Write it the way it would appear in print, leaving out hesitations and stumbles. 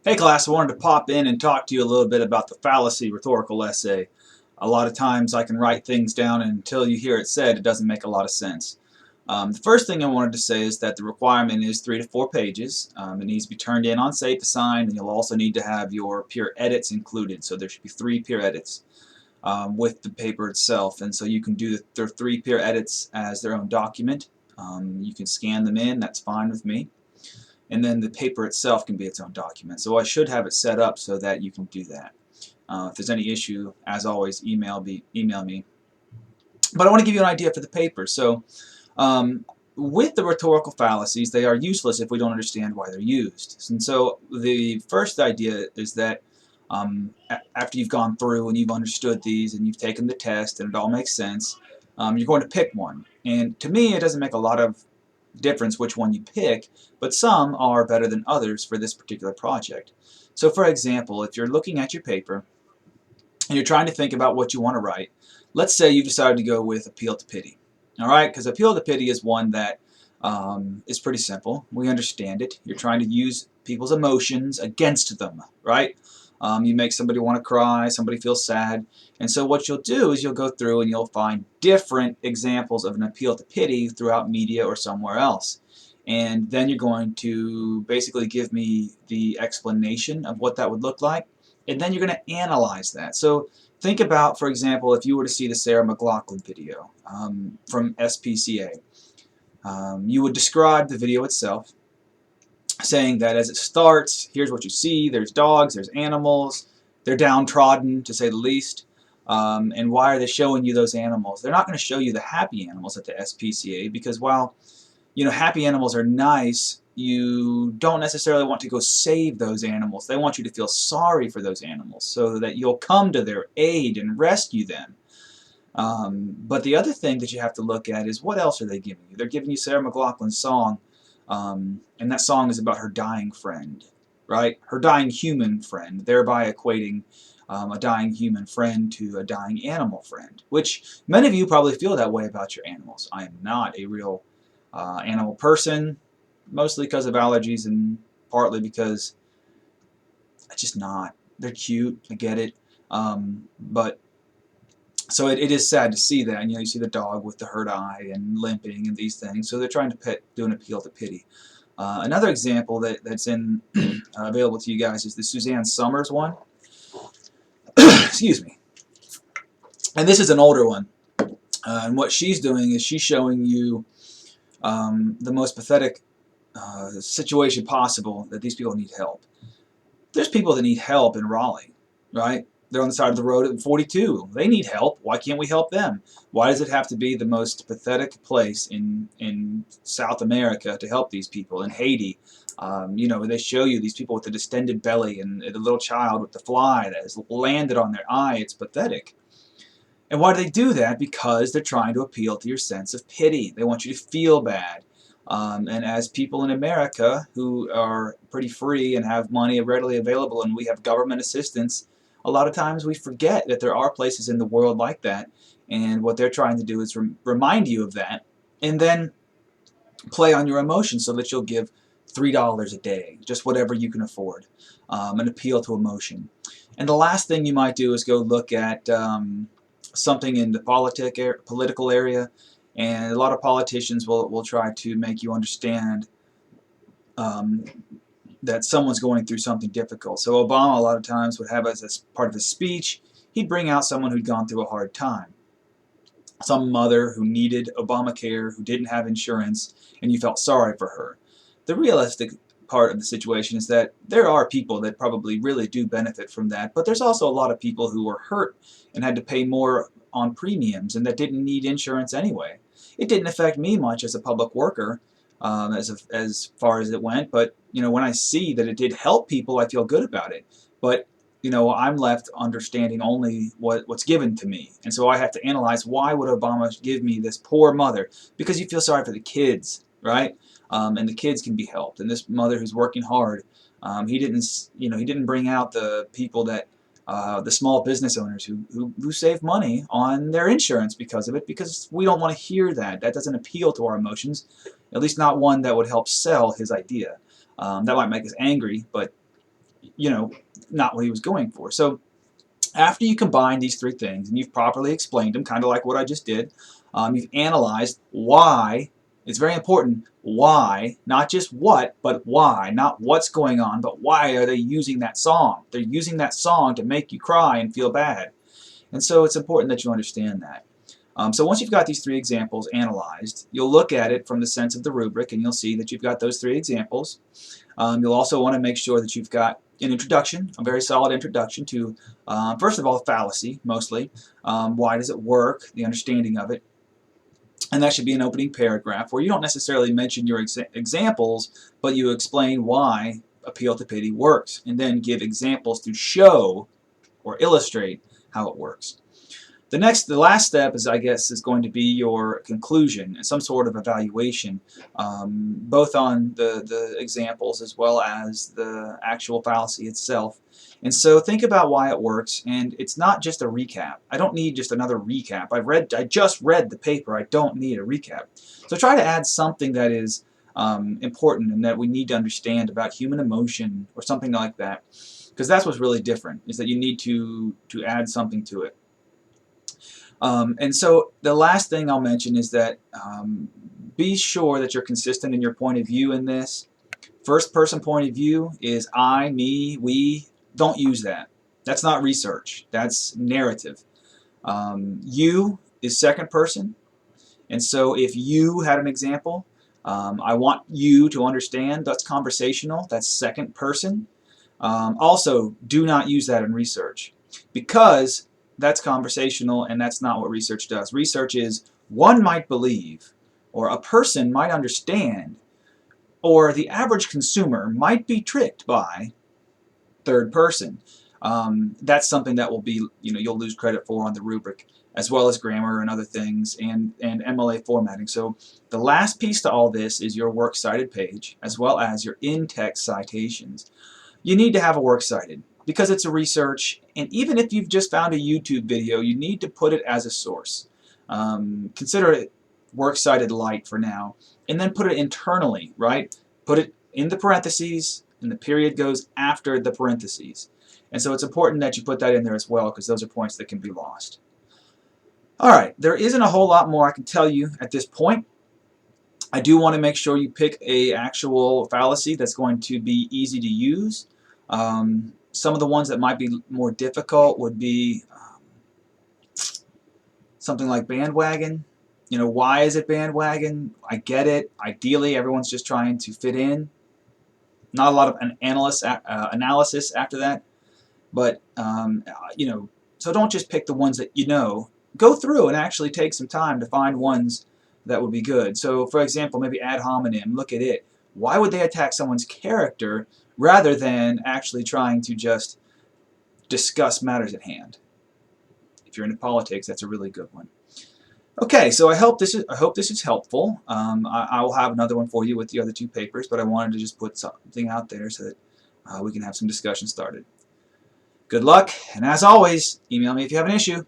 Hey class, I wanted to pop in and talk to you a little bit about the fallacy rhetorical essay. A lot of times I can write things down and until you hear it said, it doesn't make a lot of sense. The first thing I wanted to say is that the requirement is 3 to 4 pages. It needs to be turned in on safe assign, and you'll also need to have your peer edits included. So there should be 3 peer edits with the paper itself. And so you can do the 3 peer edits as their own document. You can scan them in, that's fine with me. And then the paper itself can be its own document. So I should have it set up so that you can do that. If there's any issue, as always, email me. But I want to give you an idea for the paper. So with the rhetorical fallacies, they are useless if we don't understand why they're used. And so the first idea is that after you've gone through and you've understood these and you've taken the test and it all makes sense, you're going to pick one. And to me, it doesn't make a lot of difference which one you pick, but some are better than others for this particular project. So for example, if you're looking at your paper and you're trying to think about what you want to write, let's say you decided to go with appeal to pity. Alright, because appeal to pity is one that is pretty simple. We understand it. You're trying to use people's emotions against them, right? You make somebody want to cry, somebody feels sad, and so what you'll do is you'll go through and you'll find different examples of an appeal to pity throughout media or somewhere else. And then you're going to basically give me the explanation of what that would look like, and then you're going to analyze that. So think about, for example, if you were to see the Sarah McLachlan video from SPCA. You would describe the video itself, saying that as it starts, here's what you see, there's dogs, there's animals, they're downtrodden to say the least, and why are they showing you those animals? They're not going to show you the happy animals at the SPCA because while happy animals are nice, you don't necessarily want to go save those animals. They want you to feel sorry for those animals so that you'll come to their aid and rescue them. But the other thing that you have to look at is what else are they giving you? They're giving you Sarah McLachlan's song, and that song is about her dying friend, right? Her dying human friend, thereby equating a dying human friend to a dying animal friend, which many of you probably feel that way about your animals. I am not a real animal person, mostly because of allergies and partly because I'm just not. They're cute, I get it, but so it is sad to see that. You see the dog with the hurt eye and limping and these things. So they're trying to do an appeal to pity. Another example that's available to you guys is the Suzanne Summers one. Excuse me. And this is an older one. And what she's doing is she's showing you the most pathetic situation possible, that these people need help. There's people that need help in Raleigh, right? They're on the side of the road at 42. They need help. Why can't we help them? Why does it have to be the most pathetic place in South America to help these people? In Haiti, they show you these people with a distended belly and the little child with the fly that has landed on their eye. It's pathetic. And why do they do that? Because they're trying to appeal to your sense of pity. They want you to feel bad. And as people in America who are pretty free and have money readily available and we have government assistance, a lot of times we forget that there are places in the world like that, and what they're trying to do is remind you of that and then play on your emotions so that you'll give $3 a day, just whatever you can afford, an appeal to emotion. And the last thing you might do is go look at something in the political area, and a lot of politicians will try to make you understand that someone's going through something difficult. So Obama a lot of times would have as part of his speech, he'd bring out someone who'd gone through a hard time. Some mother who needed Obamacare, who didn't have insurance, and you felt sorry for her. The realistic part of the situation is that there are people that probably really do benefit from that, but there's also a lot of people who were hurt and had to pay more on premiums and that didn't need insurance anyway. It didn't affect me much as a public worker as far as it went, but when I see that it did help people, I feel good about it. But I'm left understanding only what's given to me, and so I have to analyze, why would Obama give me this poor mother? Because you feel sorry for the kids, right? And the kids can be helped. And this mother who's working hard, he didn't bring out the people that the small business owners who save money on their insurance because of it, because we don't want to hear that. That doesn't appeal to our emotions, at least not one that would help sell his idea. That might make us angry, but not what he was going for. So after you combine these three things and you've properly explained them, kind of like what I just did, you've analyzed why. It's very important, why, not just what, but why. Not what's going on, but why are they using that song? They're using that song to make you cry and feel bad. And so it's important that you understand that. So once you've got these three examples analyzed, you'll look at it from the sense of the rubric, and you'll see that you've got those three examples. You'll also want to make sure that you've got an introduction, a very solid introduction to, first of all, fallacy, mostly. Why does it work? The understanding of it. And that should be an opening paragraph where you don't necessarily mention your examples, but you explain why appeal to pity works, and then give examples to show or illustrate how it works. The last step is, I guess, is going to be your conclusion and some sort of evaluation, both on the examples as well as the actual fallacy itself. And so think about why it works, and it's not just a recap. I don't need just another recap. I just read the paper. I don't need a recap. So try to add something that is important and that we need to understand about human emotion or something like that, because that's what's really different, is that you need to add something to it. And so the last thing I'll mention is that be sure that you're consistent in your point of view in this. First person point of view is I, me, we. Don't use that. That's not research. That's narrative. You is second person. And so if you had an example, I want you to understand, that's conversational. That's second person. Also, do not use that in research, because that's conversational and that's not what research does. Research is one might believe, or a person might understand, or the average consumer might be tricked by third person. That's something that will be, you'll lose credit for on the rubric, as well as grammar and other things, and MLA formatting. So the last piece to all this is your works cited page, as well as your in-text citations. You need to have a works cited, because it's a research, and even if you've just found a YouTube video, you need to put it as a source. Consider it works cited light for now, and then put it internally, right? Put it in the parentheses, and the period goes after the parentheses. And so it's important that you put that in there as well, because those are points that can be lost. Alright, there isn't a whole lot more I can tell you at this point. I do want to make sure you pick a actual fallacy that's going to be easy to use. Some of the ones that might be more difficult would be something like bandwagon. Why is it bandwagon? I get it. Ideally, everyone's just trying to fit in. Not a lot of analysis after that, but so don't just pick the ones that you know. Go through and actually take some time to find ones that would be good. So, for example, maybe ad hominem. Look at it. Why would they attack someone's character rather than actually trying to just discuss matters at hand? If you're into politics, that's a really good one. Okay, so I hope this is helpful. I will have another one for you with the other two papers, but I wanted to just put something out there so that we can have some discussion started. Good luck, and as always, email me if you have an issue.